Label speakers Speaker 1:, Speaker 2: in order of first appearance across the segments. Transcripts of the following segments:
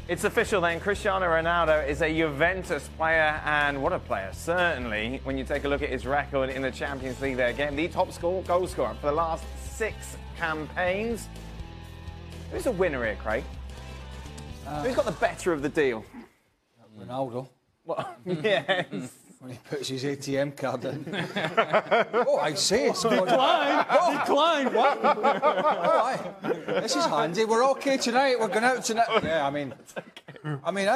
Speaker 1: It's official then, Cristiano Ronaldo is a Juventus player, and what a player, certainly, when you take a look at his record in the Champions League there again, the top goal scorer for the last 6 campaigns. Who's a winner here, Craig? Who's got the better of the deal?
Speaker 2: Ronaldo.
Speaker 1: Well, yes.
Speaker 2: When he puts his ATM card in. Oh, I say it's
Speaker 3: Decline. Oh. Decline. What?
Speaker 2: Oh, aye. This is handy. We're okay tonight. We're going out tonight. Yeah, I mean,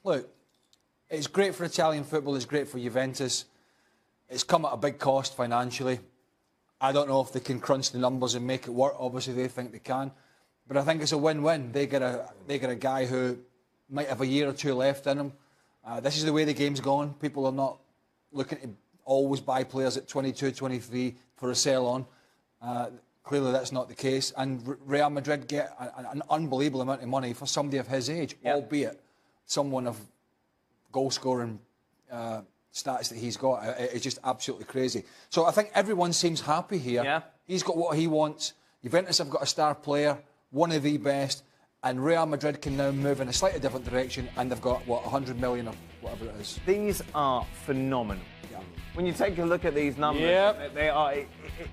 Speaker 2: look, it's great for Italian football. It's great for Juventus. It's come at a big cost financially. I don't know if they can crunch the numbers and make it work. Obviously, they think they can, but I think it's a win-win. They get a guy who might have a year or two left in him. This is the way the game's gone. People are not looking to always buy players at 22, 23 for a sell-on. Clearly, that's not the case. And Real Madrid get an unbelievable amount of money for somebody of his age, albeit someone of goal-scoring stats that he's got. It's just absolutely crazy. So I think everyone seems happy here.
Speaker 1: Yeah.
Speaker 2: He's got what he wants. Juventus have got a star player, one of the best. And Real Madrid can now move in a slightly different direction, and they've got, what, 100 million or whatever it is.
Speaker 1: These are phenomenal.
Speaker 2: Yeah.
Speaker 1: When you take a look at these numbers, they are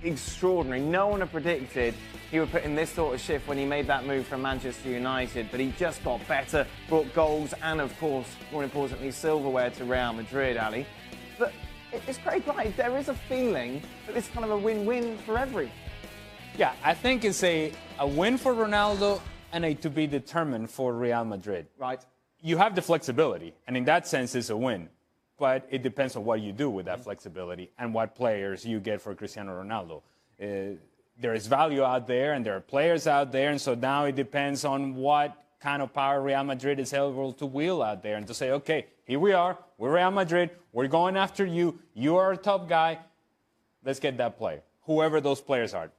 Speaker 1: extraordinary. No one had predicted he would put in this sort of shift when he made that move from Manchester United, but he just got better, brought goals and, of course, more importantly, silverware to Real Madrid, Ali. But it's Craig right. There is a feeling that it's kind of a win-win for everyone.
Speaker 3: Yeah, I think it's a win for Ronaldo and a to be determined for Real Madrid.
Speaker 1: Right.
Speaker 3: You have the flexibility, and in that sense, it's a win. But it depends on what you do with that flexibility and what players you get for Cristiano Ronaldo. There is value out there, and there are players out there, and so now it depends on what kind of power Real Madrid is able to wield out there and to say, okay, here we are, we're Real Madrid, we're going after you, you are a top guy, let's get that player, whoever those players are.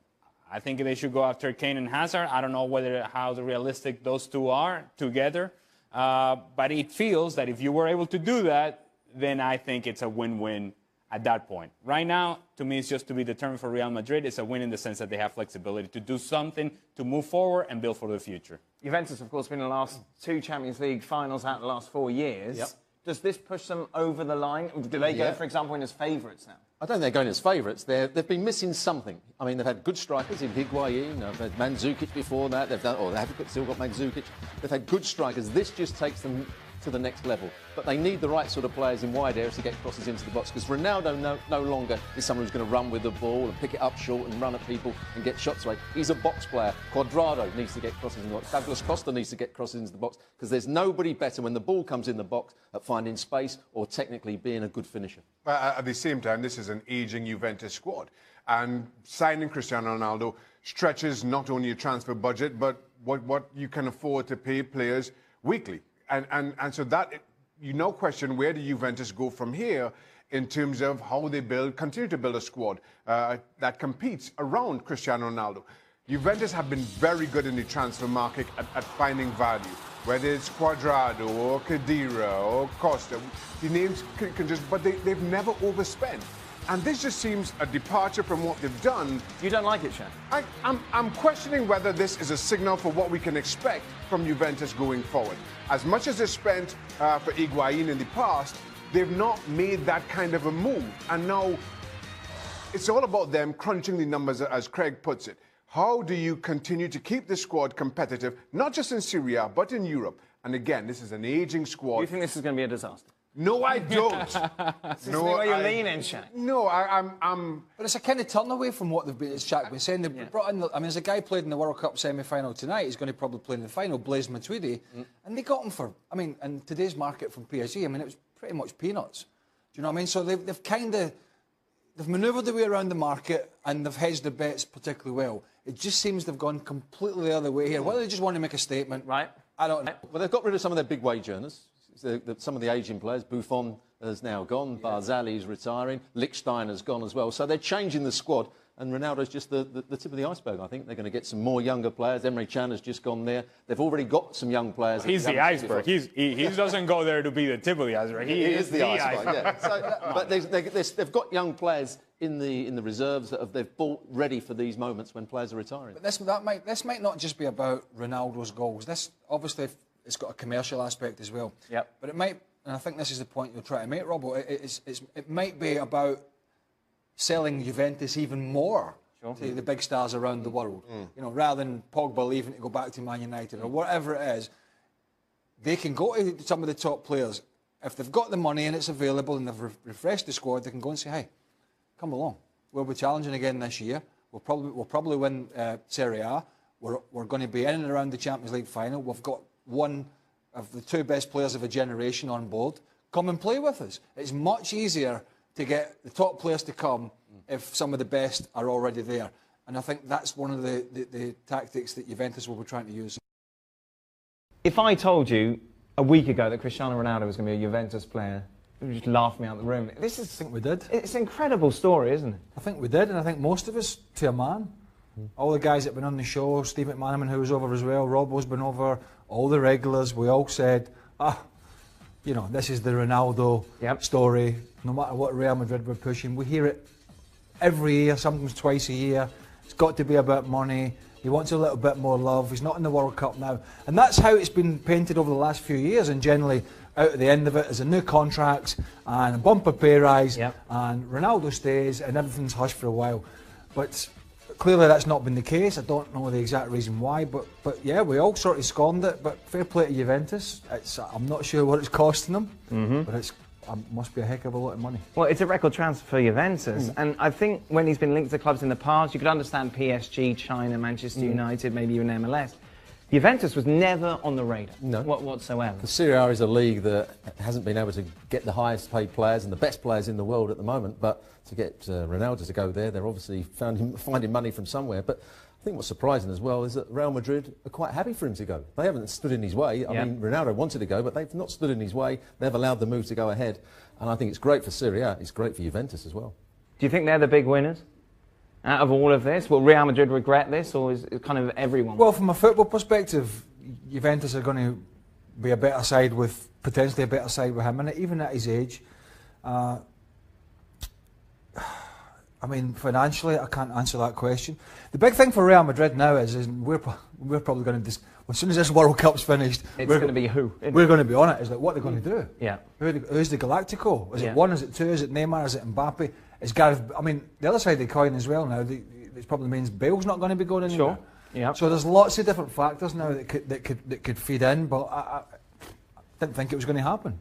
Speaker 3: I think they should go after Kane and Hazard. I don't know how realistic those two are together. But it feels that if you were able to do that, then I think it's a win-win at that point. Right now, to me, it's just to be determined for Real Madrid. It's a win in the sense that they have flexibility to do something, to move forward and build for the future.
Speaker 1: Juventus, of course, been in the last 2 Champions League finals out of the last 4 years.
Speaker 2: Yep.
Speaker 1: Does this push them over the line? Do they go, for example, in as favourites now?
Speaker 4: I don't think they're going as favourites. They've been missing something. I mean, they've had good strikers in Higuain. They've had Mandzukic before that. They have still got Mandzukic. They've had good strikers. This just takes them to the next level. But they need the right sort of players in wide areas to get crosses into the box, because Ronaldo no longer is someone who's going to run with the ball and pick it up short and run at people and get shots away. He's a box player. Quadrado needs to get crosses in the box. Douglas Costa needs to get crosses into the box, because there's nobody better when the ball comes in the box at finding space or technically being a good finisher.
Speaker 5: But at the same time, this is an ageing Juventus squad. And signing Cristiano Ronaldo stretches not only your transfer budget, but what you can afford to pay players weekly. And so that, you no question, where do Juventus go from here in terms of how they continue to build a squad that competes around Cristiano Ronaldo. Juventus have been very good in the transfer market at finding value, whether it's Quadrado or Khedira or Costa. The names can just, but they've never overspent. And this just seems a departure from what they've done.
Speaker 1: You don't like it, Shan?
Speaker 5: I'm questioning whether this is a signal for what we can expect from Juventus going forward. As much as they spent for Higuain in the past, they've not made that kind of a move. And now it's all about them crunching the numbers, as Craig puts it. How do you continue to keep the squad competitive, not just in Serie A, but in Europe? And again, this is an aging squad.
Speaker 1: Do you think this is going to be a disaster?
Speaker 5: No, I don't.
Speaker 1: This is the way you're leaning, Shaq.
Speaker 5: No, I'm...
Speaker 2: But it's a kind of turn away from what they've been, as Shaq was saying. They brought in, there's a guy played in the World Cup semi-final tonight. He's going to probably play in the final, Blaise Matuidi. And they got him for, in today's market from PSG, it was pretty much peanuts. Do you know what I mean? So they've manoeuvred their way around the market and they've hedged their bets particularly well. It just seems they've gone completely the other way here. Whether they just want to make a statement,
Speaker 1: right?
Speaker 2: I don't know.
Speaker 4: Well, they've got rid of some of their big wage earners. Some of the aging players. Buffon has now gone. Barzali's retiring. Lichtsteiner's gone as well. So they're changing the squad. And Ronaldo's just the tip of the iceberg, I think. They're going to get some more younger players. Emre Can has just gone there. They've already got some young players.
Speaker 3: He's the iceberg. He doesn't go there to be the tip of the iceberg. He is the iceberg.
Speaker 4: Yeah. So, but they've got young players in the reserves that they've bought ready for these moments when players are retiring.
Speaker 2: But this might not just be about Ronaldo's goals. This, obviously, it's got a commercial aspect as well.
Speaker 1: Yep.
Speaker 2: But it might, and I think this is the point you're trying to make, Robbo. It might be about selling Juventus even more to the big stars around the world. You know, rather than Pogba leaving to go back to Man United or whatever it is, they can go to some of the top players. If they've got the money and it's available and they've refreshed the squad, they can go and say, hey, come along. We'll be challenging again this year. We'll probably win Serie A. We're going to be in and around the Champions League final. We've got one of the 2 best players of a generation on board. Come and play with us. It's much easier to get the top players to come if some of the best are already there. And I think that's one of the tactics that Juventus will be trying to use.
Speaker 1: If I told you a week ago that Cristiano Ronaldo was going to be a Juventus player, you would just laugh me out of the room. I
Speaker 2: think we did.
Speaker 1: It's an incredible story, isn't it?
Speaker 2: I think we did, and I think most of us, to a man. All the guys that have been on the show, Steve McManaman, who was over as well, Robbo's been over, all the regulars, we all said, you know, this is the Ronaldo story. No matter what Real Madrid were pushing, we hear it every year, sometimes twice a year. It's got to be about money. He wants a little bit more love. He's not in the World Cup now. And that's how it's been painted over the last few years, and generally out at the end of it is a new contract and a bumper pay rise, and Ronaldo stays and everything's hushed for a while. But clearly that's not been the case. I don't know the exact reason why, but yeah, we all sort of scorned it. But fair play to Juventus. I'm not sure what it's costing them, but it must be a heck of a lot of money.
Speaker 1: Well, it's a record transfer for Juventus, and I think when he's been linked to clubs in the past, you could understand PSG, China, Manchester United, maybe even MLS. Juventus was never on the radar whatsoever.
Speaker 4: The Serie A is a league that hasn't been able to get the highest paid players and the best players in the world at the moment, but to get Ronaldo to go there, they're obviously finding money from somewhere. But I think what's surprising as well is that Real Madrid are quite happy for him to go. They haven't stood in his way. I mean, Ronaldo wanted to go, but they've not stood in his way. They've allowed the move to go ahead. And I think it's great for Serie A. It's great for Juventus as well.
Speaker 1: Do you think they're the big winners out of all of this? Will Real Madrid regret this, or is it kind of everyone?
Speaker 2: Well, from a football perspective, Juventus are going to be a better side with, potentially a better side with him, and even at his age. I mean, financially, I can't answer that question. The big thing for Real Madrid now is we're probably going to, as soon as this World Cup's finished,
Speaker 1: it's going to be who?
Speaker 2: We're going to be on it. Is like, what they're going to do?
Speaker 1: Yeah.
Speaker 2: Who's the Galactico? Is it one? Is it two? Is it Neymar? Is it Mbappe? Is Gareth? I mean, the other side of the coin as well now. It probably means Bale's not going to be going anywhere.
Speaker 1: Sure. Yeah.
Speaker 2: So there's lots of different factors now that could feed in, but I didn't think it was going to happen.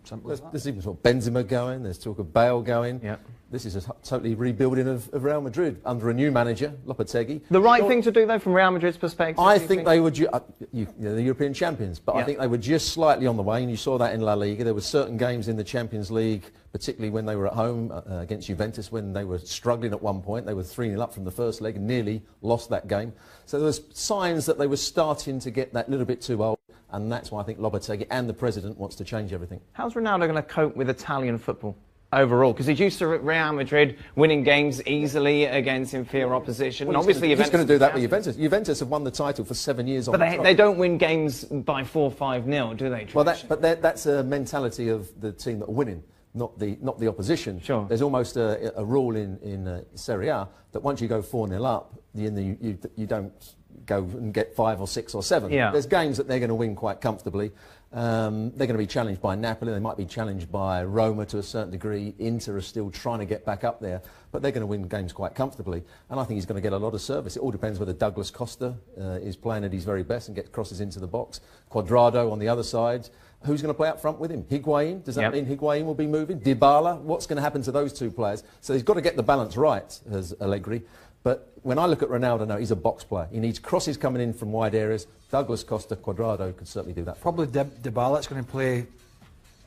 Speaker 4: There's even talk of Benzema going. There's talk of Bale going.
Speaker 1: Yeah.
Speaker 4: This is a totally rebuilding of Real Madrid under a new manager, Lopetegui.
Speaker 1: The right thing to do, though, from Real Madrid's perspective?
Speaker 4: I think they were the European champions, but I think they were just slightly on the way, and you saw that in La Liga. There were certain games in the Champions League, particularly when they were at home against Juventus, when they were struggling at one point. They were 3-0 up from the first leg and nearly lost that game. So there was signs that they were starting to get that little bit too old, and that's why I think Lopetegui and the president wants to change everything.
Speaker 1: How's Ronaldo going to cope with Italian football overall? Because he's used to Real Madrid winning games easily against inferior opposition.
Speaker 4: Well,
Speaker 1: and obviously,
Speaker 4: he's going to do that with Juventus. Juventus have won the title for 7 years on
Speaker 1: But they don't win games by 4-5-0, do they?
Speaker 4: Well, that's a mentality of the team that are winning, not the opposition.
Speaker 1: Sure.
Speaker 4: There's almost a rule in Serie A that once you go 4-0 up, you don't go and get 5 or 6 or 7.
Speaker 1: Yeah.
Speaker 4: There's games that they're going to win quite comfortably. They're going to be challenged by Napoli. They might be challenged by Roma to a certain degree. Inter are still trying to get back up there, but they're going to win games quite comfortably. And I think he's going to get a lot of service. It all depends whether Douglas Costa is playing at his very best and gets crosses into the box. Cuadrado on the other side. Who's going to play up front with him? Higuain? Does that mean Higuain will be moving? Dybala? What's going to happen to those two players? So he's got to get the balance right, as Allegri. But when I look at Ronaldo now, he's a box player. He needs crosses coming in from wide areas. Douglas Costa, Cuadrado could certainly do that.
Speaker 2: Probably Dybala's going to play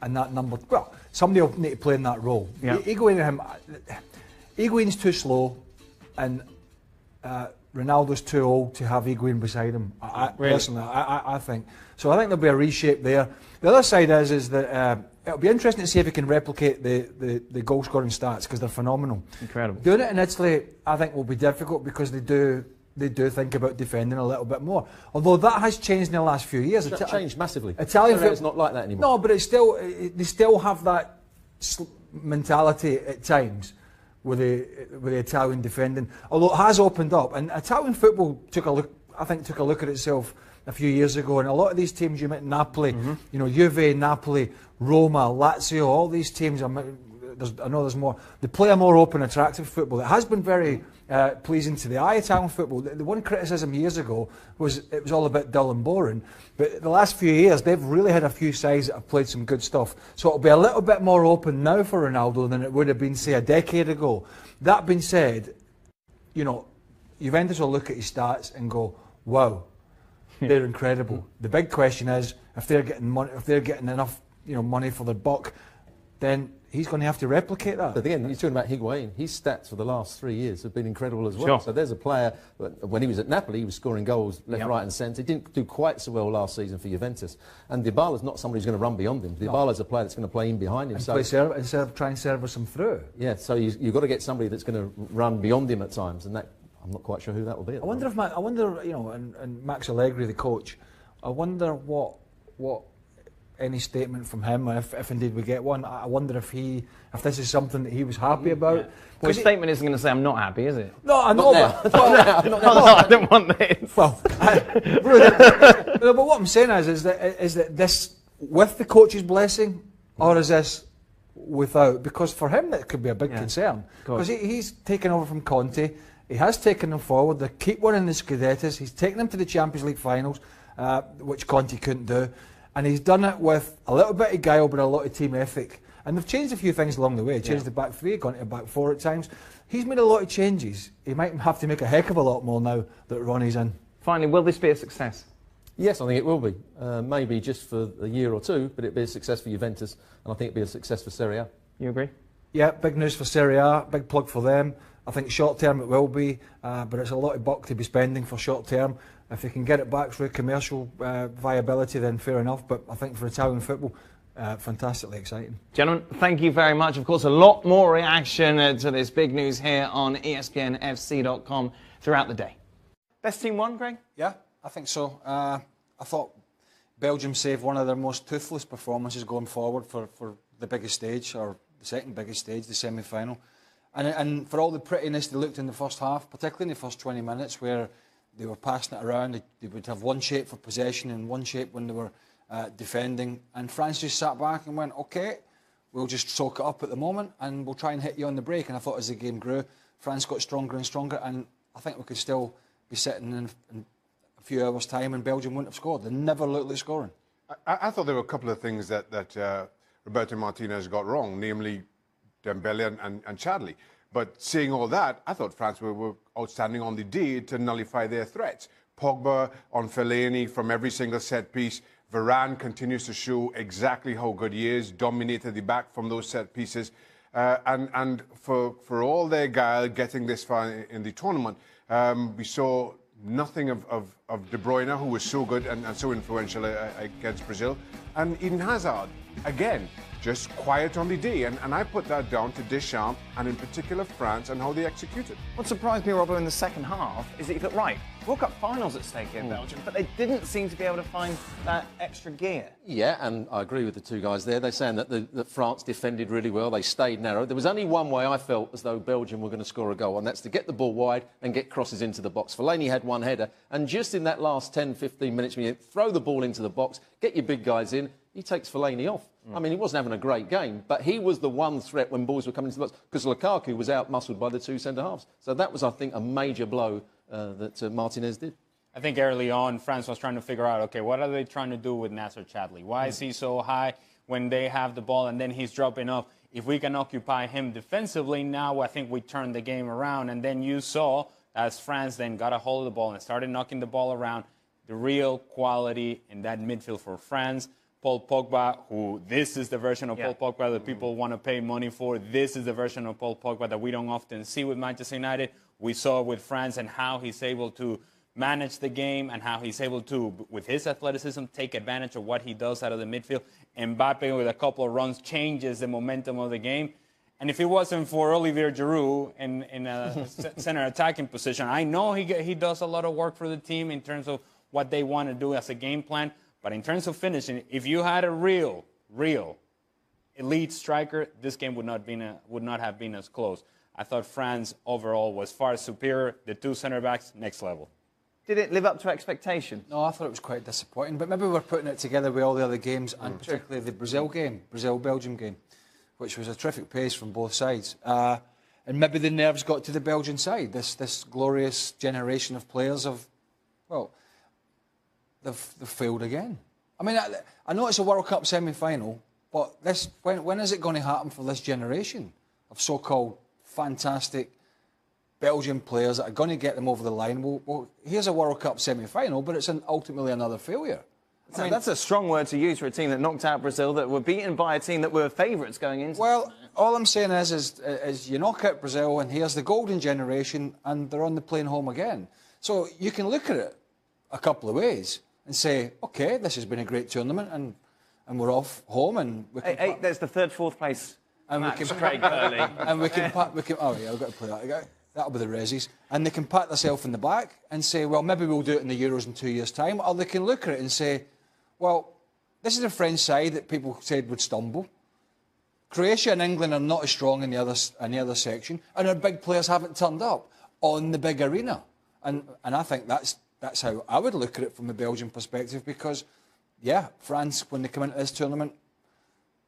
Speaker 2: in that number. Well, somebody will need to play in that role.
Speaker 1: Yeah.
Speaker 2: Higuain's too slow, and Ronaldo's too old to have Higuain beside him. Personally, I think. So I think there'll be a reshape there. The other side is that it'll be interesting to see if he can replicate the goal scoring stats, because they're phenomenal.
Speaker 1: Incredible.
Speaker 2: Doing it in Italy, I think, will be difficult because they do think about defending a little bit more. Although that has changed in the last few years.
Speaker 4: It's changed massively.
Speaker 2: Italian
Speaker 4: football is not like that anymore.
Speaker 2: No, but they still have that mentality at times with the Italian defending. Although it has opened up, and Italian football took a look at itself a few years ago, and a lot of these teams you met, Napoli, you know, Juve, Napoli, Roma, Lazio, all these teams. I know there's more. They play a more open, attractive football. It has been very pleasing to the eye, Italian football. The one criticism years ago was it was all a bit dull and boring. But the last few years, they've really had a few sides that have played some good stuff. So it'll be a little bit more open now for Ronaldo than it would have been, say, a decade ago. That being said, you know, Juventus will look at his stats and go, wow, they're incredible. The big question is, if they're getting money, if they're getting enough, you know, money for their buck, then he's going to have to replicate that.
Speaker 4: But again, you're talking about Higuain. His stats for the last 3 years have been incredible as well. So there's a player, when he was at Napoli, he was scoring goals left, right and centre. He didn't do quite so well last season for Juventus. And Dybala's not somebody who's going to run beyond him. Dybala's a player that's going to play in behind him.
Speaker 2: And instead of trying to service him through.
Speaker 4: Yeah, so you've got to get somebody that's going to run beyond him at times. And that, I'm not quite sure who that will be.
Speaker 2: I wonder, you know, and Max Allegri, the coach, I wonder what any statement from him, if indeed we get one, I wonder if this is something that he was happy about.
Speaker 1: Yeah. Well, his statement isn't going to say, I'm not happy, is it?
Speaker 2: No, I know,
Speaker 4: but
Speaker 1: I don't want this.
Speaker 2: Well, but what I'm saying is that this with the coach's blessing, or is this without? Because for him, that could be a big concern. Because he's taken over from Conte. He has taken them forward. They keep winning the Scudettos. He's taken them to the Champions League finals, which Conte couldn't do. And he's done it with a little bit of guile, but a lot of team ethic. And they've changed a few things along the way. Changed the back three, gone to a back four at times. He's made a lot of changes. He might have to make a heck of a lot more now that Ronnie's in.
Speaker 1: Finally, will this be a success?
Speaker 4: Yes, I think it will be. Maybe just for a year or two, but it'll be a success for Juventus, and I think it'll be a success for Serie A.
Speaker 1: You agree?
Speaker 2: Yeah, big news for Serie A, big plug for them. I think short term it will be, but it's a lot of buck to be spending for short term. If they can get it back through commercial viability, then fair enough. But I think for Italian football, fantastically exciting.
Speaker 1: Gentlemen, thank you very much. Of course, a lot more reaction to this big news here on ESPNFC.com throughout the day. Best team won, Greg?
Speaker 2: Yeah, I think so. I thought Belgium saved one of their most toothless performances going forward for the biggest stage, or the second biggest stage, the semi-final. And for all the prettiness they looked in the first half, particularly in the first 20 minutes, where they were passing it around, they would have one shape for possession and one shape when they were defending. And France just sat back and went, OK, we'll just soak it up at the moment and we'll try and hit you on the break. And I thought as the game grew, France got stronger and stronger. And I think we could still be sitting in a few hours' time and Belgium wouldn't have scored. They never looked like scoring.
Speaker 5: I thought there were a couple of things that Roberto Martinez got wrong, namely Dembele and Chadli. But seeing all that, I thought France were outstanding on the day to nullify their threats. Pogba on Fellaini from every single set piece. Varane continues to show exactly how good he is, dominated the back from those set pieces. And for all their guile getting this far in the tournament, we saw nothing of De Bruyne, who was so good and so influential against Brazil. And Eden Hazard, again, just quiet on the day. And I put that down to Deschamps, and in particular France, and how they executed.
Speaker 1: What surprised me, Robbo, in the second half is that you thought, right, World Cup finals at stake here in Belgium, but they didn't seem to be able to find that extra gear.
Speaker 4: Yeah, and I agree with the two guys there. They're saying that France defended really well. They stayed narrow. There was only one way I felt as though Belgium were going to score a goal, and that's to get the ball wide and get crosses into the box. Fellaini had one header, and just in that last 10, 15 minutes, when you throw the ball into the box, get your big guys in, he takes Fellaini off. I mean, he wasn't having a great game, but he was the one threat when balls were coming into the box, because Lukaku was out-muscled by the two centre-halves. So that was, I think, a major blow that Martinez did.
Speaker 3: I think early on, France was trying to figure out, okay, what are they trying to do with Nasser Chadli? Why is he so high when they have the ball and then he's dropping off? If we can occupy him defensively, now I think we turned the game around. And then you saw, as France then got a hold of the ball and started knocking the ball around, the real quality in that midfield for France. Paul Pogba, who this is the version of Paul Pogba that people want to pay money for. This is the version of Paul Pogba that we don't often see with Manchester United. We saw with France and how he's able to manage the game and how he's able to, with his athleticism, take advantage of what he does out of the midfield. Mbappe, with a couple of runs, changes the momentum of the game. And if it wasn't for Olivier Giroud in a center attacking position, I know he does a lot of work for the team in terms of what they want to do as a game plan. But in terms of finishing, if you had a real elite striker, this game would not have been as close. I thought France overall was far superior. The two center backs, next level.
Speaker 1: Did it live up to expectation?
Speaker 2: No, I thought it was quite disappointing, but maybe we're putting it together with all the other games, and particularly the Brazil game, Brazil-Belgium game, which was a terrific pace from both sides. And maybe the nerves got to the Belgian side. This glorious generation of players they've failed again. I mean, I know it's a World Cup semi-final, but when is it going to happen for this generation of so-called fantastic Belgian players that are going to get them over the line? Well, here's a World Cup semi-final, but it's ultimately another failure.
Speaker 1: I mean, that's a strong word to use for a team that knocked out Brazil, that were beaten by a team that were favourites going into.
Speaker 2: Well, all I'm saying is you knock out Brazil, and here's the golden generation, and they're on the plane home again. So you can look at it a couple of ways and say, OK, this has been a great tournament, and we're off home, and we can...
Speaker 1: There's the third, fourth place
Speaker 2: and
Speaker 1: match,
Speaker 2: we can
Speaker 1: Craig Burley.
Speaker 2: And we can... Oh, yeah, we've got to play that. That'll be the Rezzies. And they can pat themselves in the back and say, well, maybe we'll do it in the Euros in 2 years' time. Or they can look at it and say, well, this is a French side that people said would stumble. Croatia and England are not as strong in the other section, and our big players haven't turned up on the big arena. And I think that's how I would look at it from a Belgian perspective, because, yeah, France, when they come into this tournament,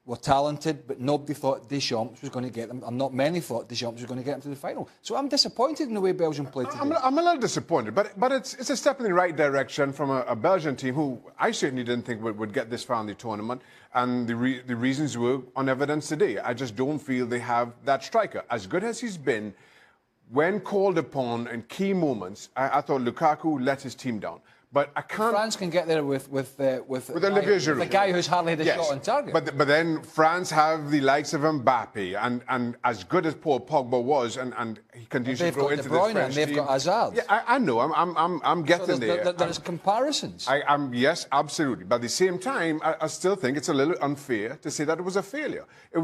Speaker 2: were talented, but nobody thought Deschamps was going to get them, and not many thought Deschamps was going to get them to the final. So I'm disappointed in the way Belgium played today.
Speaker 5: I'm a little disappointed, but it's a step in the right direction from a Belgian team who I certainly didn't think would get this far in the tournament, and the reasons were on evidence today. I just don't feel they have that striker. As good as he's been, when called upon in key moments, I thought Lukaku let his team down. But I can't...
Speaker 2: France can get there with
Speaker 5: Olivier Giroud.
Speaker 2: The guy who's hardly had a shot on target.
Speaker 5: But then France have the likes of Mbappe, and as good as Paul Pogba was, and he continues to grow into this French
Speaker 2: and they've
Speaker 5: team.
Speaker 2: got Hazard.
Speaker 5: Yeah, I know. I'm getting
Speaker 2: so
Speaker 5: there.
Speaker 2: There's comparisons.
Speaker 5: Yes, absolutely. But at the same time, I still think it's a little unfair to say that it was a failure.
Speaker 2: They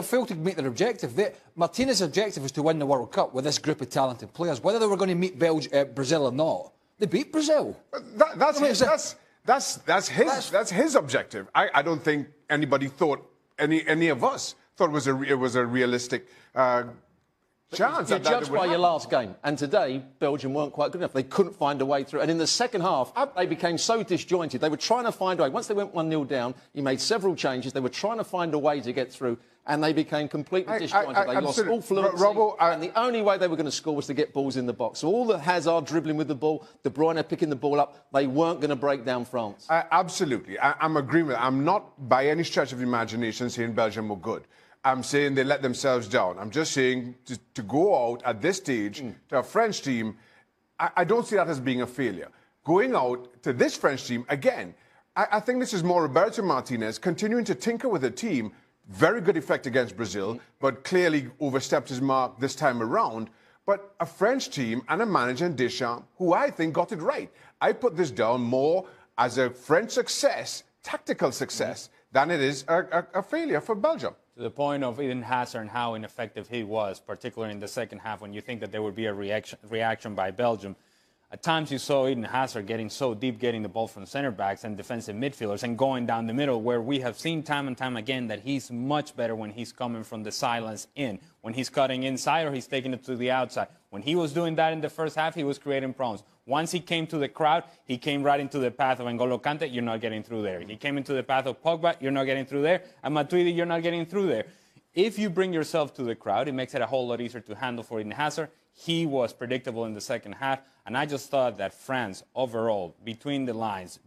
Speaker 2: failed to meet their objective. Martinez's objective was to win the World Cup with this group of talented players. Whether they were going to meet Brazil or not, they beat Brazil.
Speaker 5: That's his objective. I don't think anybody thought, any of us thought it was a realistic chance.
Speaker 4: You're judged by your last game, and today Belgium weren't quite good enough. They couldn't find a way through, and in the second half they became so disjointed. They were trying to find a way. Once they went 1-0 down, he made several changes. They were trying to find a way to get through, and they became completely disjointed. They lost all fluency, and the only way they were going to score was to get balls in the box. So all the Hazard dribbling with the ball, De Bruyne picking the ball up, they weren't going to break down France.
Speaker 5: Absolutely, I'm agreeing with that. I'm not by any stretch of imagination saying Belgium were good. I'm saying they let themselves down. I'm just saying to go out at this stage to a French team, I don't see that as being a failure. Going out to this French team, again, I think this is more Roberto Martinez continuing to tinker with the team. Very good effect against Brazil, but clearly overstepped his mark this time around. But a French team and a manager in Deschamps who I think got it right. I put this down more as a French success, tactical success, than it is a failure for Belgium.
Speaker 3: To the point of Eden Hazard and how ineffective he was, particularly in the second half, when you think that there would be a reaction by Belgium. At times you saw Eden Hazard getting so deep, getting the ball from center backs and defensive midfielders and going down the middle, where we have seen time and time again that he's much better when he's coming from the silence in, when he's cutting inside or he's taking it to the outside. When he was doing that in the first half, he was creating problems. Once he came to the crowd, he came right into the path of N'Golo Kante, you're not getting through there. He came into the path of Pogba, you're not getting through there. And Matuidi, you're not getting through there. If you bring yourself to the crowd, it makes it a whole lot easier to handle for Eden Hazard. He was predictable in the second half. And I just thought that France, overall, between the lines,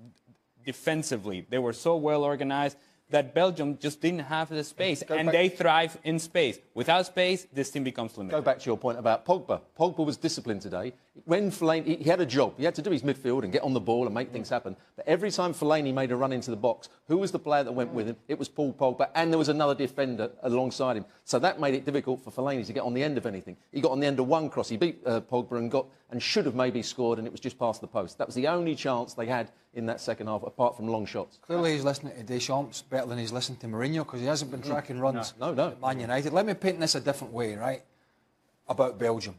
Speaker 3: defensively, they were so well organized that Belgium just didn't have the space, and they thrive in space. Without space, this team becomes limited.
Speaker 4: Go back to your point about Pogba. Pogba was disciplined today. When Fellaini, he had a job. He had to do his midfield and get on the ball and make things happen. But every time Fellaini made a run into the box, who was the player that went with him? It was Paul Pogba, and there was another defender alongside him. So that made it difficult for Fellaini to get on the end of anything. He got on the end of one cross. He beat Pogba and should have maybe scored, and it was just past the post. That was the only chance they had in that second half, apart from long shots.
Speaker 2: Clearly he's listening to Deschamps better than he's listening to Mourinho, because he hasn't been tracking runs at Man United. Let me paint this a different way, right, about Belgium.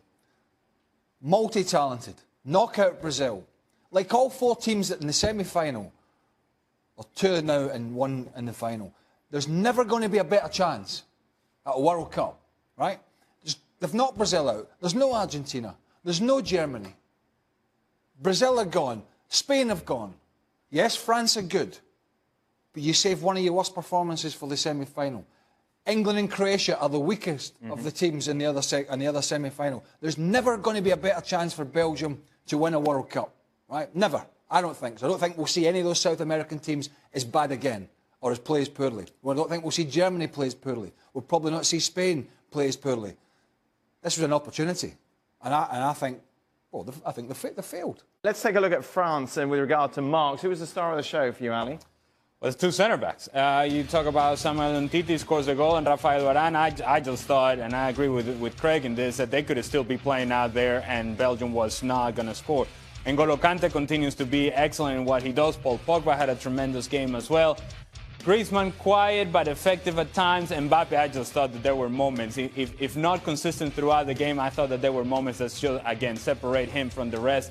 Speaker 2: Multi-talented, knock out Brazil. Like all four teams in the semi-final, or two now and one in the final, there's never going to be a better chance at a World Cup, right? They've knocked Brazil out. There's no Argentina. There's no Germany. Brazil are gone. Spain have gone. Yes, France are good. But you save one of your worst performances for the semi-final. England and Croatia are the weakest of the teams in the other semi-final. There's never going to be a better chance for Belgium to win a World Cup, right? Never. I don't think so. I don't think we'll see any of those South American teams as bad again or as play as poorly. I don't think we'll see Germany play as poorly. We'll probably not see Spain play as poorly. This was an opportunity, and I think, well, I think they failed.
Speaker 1: Let's take a look at France and with regard to marks. Who was the star of the show for you, Ali?
Speaker 3: Well, it's two centre backs. You talk about Samuel Umtiti scores a goal and Rafael Varane. I just thought, and I agree with Craig in this, that they could still be playing out there and Belgium was not going to score. N'Golo Kante continues to be excellent in what he does. Paul Pogba had a tremendous game as well. Griezmann quiet but effective at times. Mbappe, I just thought that there were moments, if not consistent throughout the game, I thought that there were moments that should, again, separate him from the rest.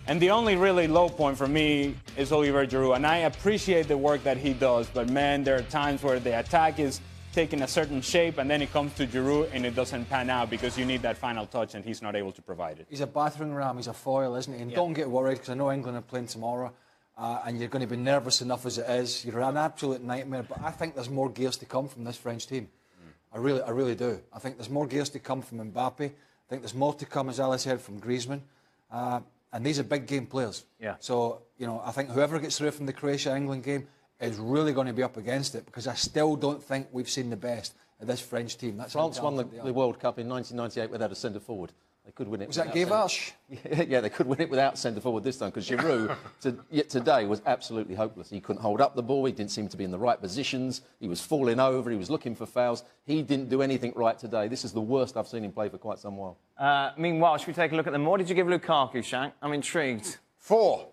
Speaker 3: And the only really low point for me is Olivier Giroud. And I appreciate the work that he does, but man, there are times where the attack is taking a certain shape and then it comes to Giroud and it doesn't pan out because you need that final touch and he's not able to provide it.
Speaker 2: He's a battering ram, he's a foil, isn't he? And don't get worried because I know England are playing tomorrow. And you're going to be nervous enough as it is. You're an absolute nightmare. But I think there's more gears to come from this French team. I really do. I think there's more gears to come from Mbappe. I think there's more to come, as Ali said, from Griezmann. And these are big game players.
Speaker 1: Yeah.
Speaker 2: So, you know, I think whoever gets through from the Croatia-England game is really going to be up against it because I still don't think we've seen the best of this French team. That's
Speaker 4: France won the World Cup in 1998 without a centre-forward. They could win it.
Speaker 2: Was that Gavage?
Speaker 4: Yeah, they could win it without centre-forward this time because Giroud today was absolutely hopeless. He couldn't hold up the ball. He didn't seem to be in the right positions. He was falling over. He was looking for fouls. He didn't do anything right today. This is the worst I've seen him play for quite some while.
Speaker 1: Meanwhile, should we take a look at them? What did you give Lukaku, Shank? I'm intrigued.
Speaker 5: 4.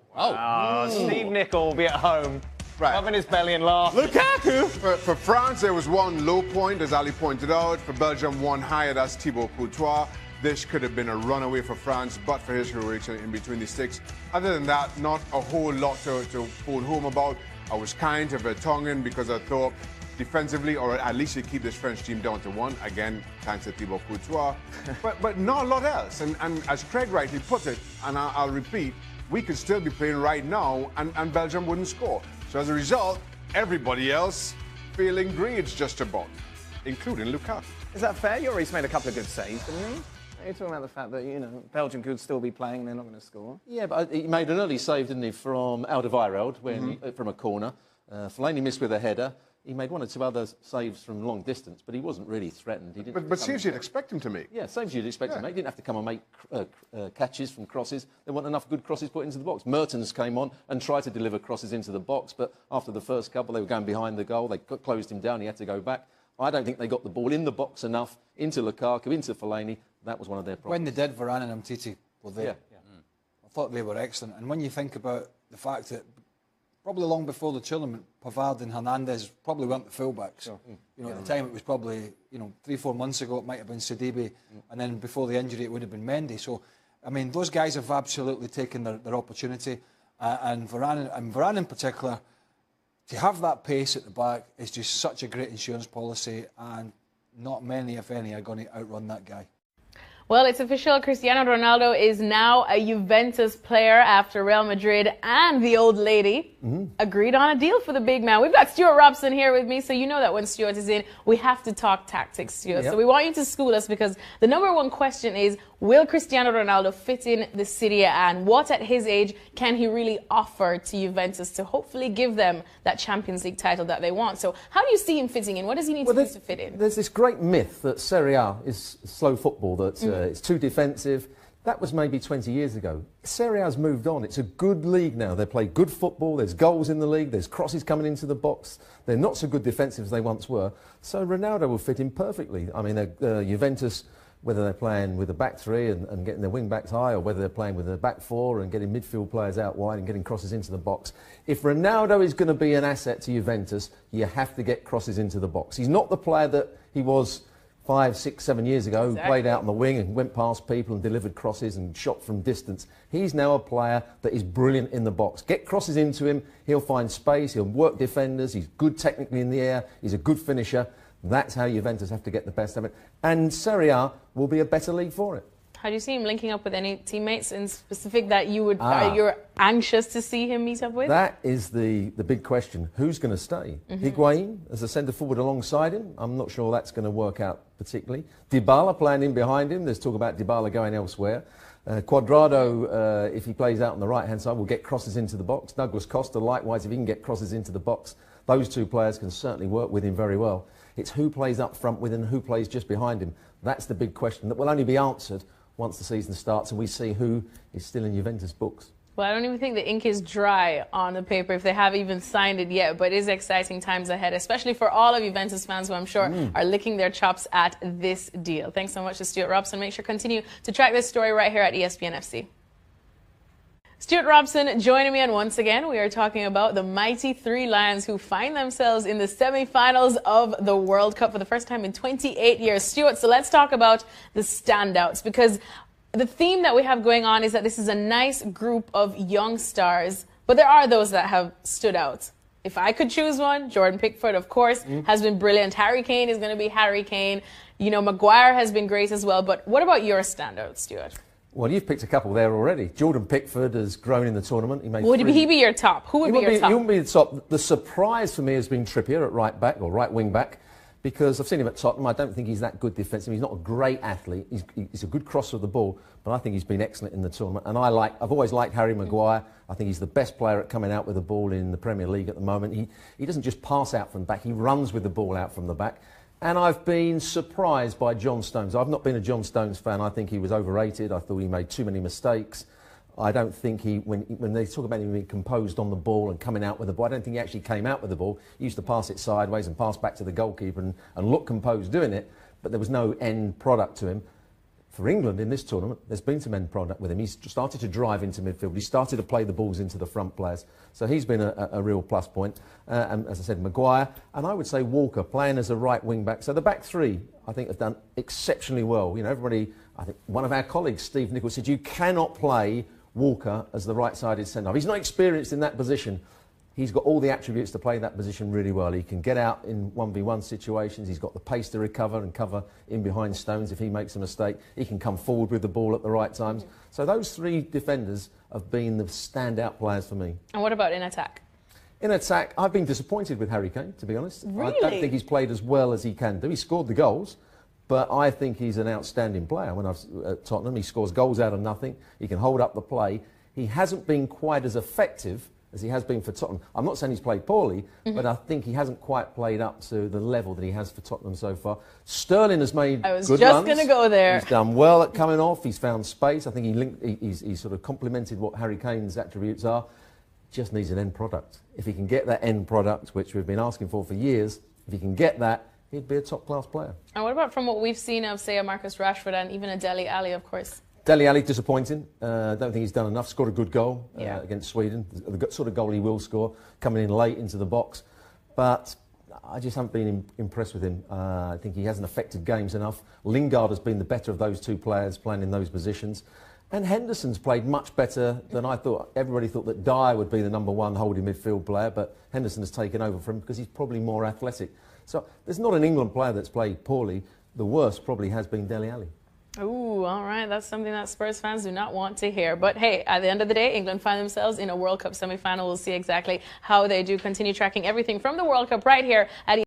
Speaker 1: Steve Nicol will be at home, rubbing his belly and laughing.
Speaker 5: Lukaku! For France, there was one low point, as Ali pointed out. For Belgium, one higher, that's Thibaut Courtois. This could have been a runaway for France, but for his heroics in between the sticks. Other than that, not a whole lot to phone home about. I was kind of a tonguing because I thought defensively, or at least you keep this French team down to 1. Again, thanks to Thibaut Courtois. but not a lot else. And as Craig rightly put it, and I'll repeat, we could still be playing right now and Belgium wouldn't score. So as a result, everybody else feeling great just about, including Lukaku.
Speaker 1: Is that fair? Lloris made a couple of good saves, didn't he? You're talking about the fact that, you know, Belgium could still be playing and they're not going to score.
Speaker 4: Yeah, but he made an early save, didn't he, from Alderweireld from a corner. Fellaini missed with a header. He made 1 or 2 other saves from long distance, but he wasn't really threatened. He didn't
Speaker 5: But saves you'd expect him to make.
Speaker 4: Yeah, saves you'd expect him to make. He didn't have to come and make catches from crosses. There weren't enough good crosses put into the box. Mertens came on and tried to deliver crosses into the box, but after the first couple, they were going behind the goal. They closed him down. He had to go back. I don't think they got the ball in the box enough, into Lukaku, into Fellaini. That was one of their problems.
Speaker 2: When they did, Varane and Umtiti were there.
Speaker 4: Yeah.
Speaker 2: I thought they were excellent. And when you think about the fact that probably long before the tournament, Pavard and Hernandez probably weren't the fullbacks. You know, at the time it was probably, 3-4 months ago it might have been Sidibe, and then before the injury it would have been Mendy. So, I mean, those guys have absolutely taken their opportunity, and Varane in particular, to have that pace at the back is just such a great insurance policy, and not many, if any, are going to outrun that guy.
Speaker 6: Well, it's official. Cristiano Ronaldo is now a Juventus player after Real Madrid and the old lady agreed on a deal for the big man. We've got Stuart Robson here with me, so you know that when Stuart is in, we have to talk tactics, Stuart. Yep. So we want you to school us because the #1 question is, will Cristiano Ronaldo fit in the Serie A, and what at his age can he really offer to Juventus to hopefully give them that Champions League title that they want? So how do you see him fitting in? What does he need to do to fit in?
Speaker 4: There's this great myth that Serie A is slow football, that it's too defensive. That was maybe 20 years ago. Serie A's moved on. It's a good league now. They play good football. There's goals in the league. There's crosses coming into the box. They're not so good defensive as they once were. So Ronaldo will fit in perfectly. I mean, Juventus, whether they're playing with a back 3 and getting their wing backs high, or whether they're playing with a back 4 and getting midfield players out wide and getting crosses into the box. If Ronaldo is going to be an asset to Juventus, you have to get crosses into the box. He's not the player that he was 5, 6, 7 years ago, who played out on the wing and went past people and delivered crosses and shot from distance. He's now a player that is brilliant in the box. Get crosses into him, he'll find space, he'll work defenders, he's good technically in the air, he's a good finisher. That's how Juventus have to get the best of it. And Serie A will be a better league for it.
Speaker 6: How do you see him linking up with any teammates in specific that you're anxious to see him meet up with?
Speaker 7: That is the big question. Who's going to stay? Higuain as a centre forward alongside him? I'm not sure that's going to work out particularly. Dybala playing in behind him. There's talk about Dybala going elsewhere. Cuadrado, if he plays out on the right-hand side, will get crosses into the box. Douglas Costa, likewise, if he can get crosses into the box, those two players can certainly work with him very well. It's who plays up front with him and who plays just behind him. That's the big question that will only be answered once the season starts and we see who is still in Juventus books.
Speaker 6: Well, I don't even think the ink is dry on the paper if they haven't even signed it yet, but it is exciting times ahead, especially for all of Juventus fans who I'm sure are licking their chops at this deal. Thanks so much to Stuart Robson. Make sure to continue to track this story right here at ESPN FC. Stuart Robson joining me, and once again, we are talking about the mighty Three Lions who find themselves in the semi-finals of the World Cup for the first time in 28 years. Stuart, so let's talk about the standouts, because the theme that we have going on is that this is a nice group of young stars, but there are those that have stood out. If I could choose one, Jordan Pickford, of course, has been brilliant. Harry Kane is going to be Harry Kane. You know, Maguire has been great as well. But what about your standouts, Stuart?
Speaker 7: Well, you've picked a couple there already. Jordan Pickford has grown in the tournament.
Speaker 6: Would he be your top? Who would be your top?
Speaker 7: He wouldn't be the top. The surprise for me has been Trippier at right back, or right wing back, because I've seen him at Tottenham. I don't think he's that good defensively. He's not a great athlete. He's a good crosser of the ball, but I think he's been excellent in the tournament. And I've always liked Harry Maguire. I think he's the best player at coming out with the ball in the Premier League at the moment. He doesn't just pass out from the back. He runs with the ball out from the back. And I've been surprised by John Stones. I've not been a John Stones fan. I think he was overrated. I thought he made too many mistakes. I don't think when they talk about him being composed on the ball and coming out with the ball, I don't think he actually came out with the ball. He used to pass it sideways and pass back to the goalkeeper and look composed doing it, but there was no end product to him. For England in this tournament, there's been some end product with him. He's started to drive into midfield. He started to play the balls into the front players. So he's been a real plus point. And as I said, Maguire, and I would say Walker playing as a right wing back. So the back three, I think, have done exceptionally well. You know, everybody, I think one of our colleagues, Steve Nichols, said you cannot play Walker as the right-sided centre-half. He's not experienced in that position. He's got all the attributes to play that position really well. He can get out in 1v1 situations. He's got the pace to recover and cover in behind Stones if he makes a mistake. He can come forward with the ball at the right times. So those three defenders have been the standout players for me.
Speaker 6: And what about in attack?
Speaker 7: In attack, I've been disappointed with Harry Kane, to be honest.
Speaker 6: Really?
Speaker 7: I don't think he's played as well as he can do. He scored the goals, but I think he's an outstanding player. When I was at Tottenham, he scores goals out of nothing. He can hold up the play. He hasn't been quite as effective as he has been for Tottenham. I'm not saying he's played poorly, but I think he hasn't quite played up to the level that he has for Tottenham so far. Sterling has made good runs.
Speaker 6: I was just going to go there.
Speaker 7: He's done well at coming off. He's found space. I think he's sort of complemented what Harry Kane's attributes are. Just needs an end product. If he can get that end product, which we've been asking for years, if he can get that, he'd be a top-class player.
Speaker 6: And what about from what we've seen of, say, a Marcus Rashford and even a Dele Alli, of course?
Speaker 7: Dele Alli, disappointing. I don't think he's done enough. Scored a good goal against Sweden. The sort of goal he will score, coming in late into the box. But I just haven't been impressed with him. I think he hasn't affected games enough. Lingard has been the better of those two players playing in those positions. And Henderson's played much better than I thought. Everybody thought that Dyer would be the #1 holding midfield player, but Henderson has taken over for him because he's probably more athletic. So there's not an England player that's played poorly. The worst probably has been Dele Alli.
Speaker 6: Ooh, all right. That's something that Spurs fans do not want to hear. But hey, at the end of the day, England find themselves in a World Cup semi-final. We'll see exactly how they do. Continue tracking everything from the World Cup right here at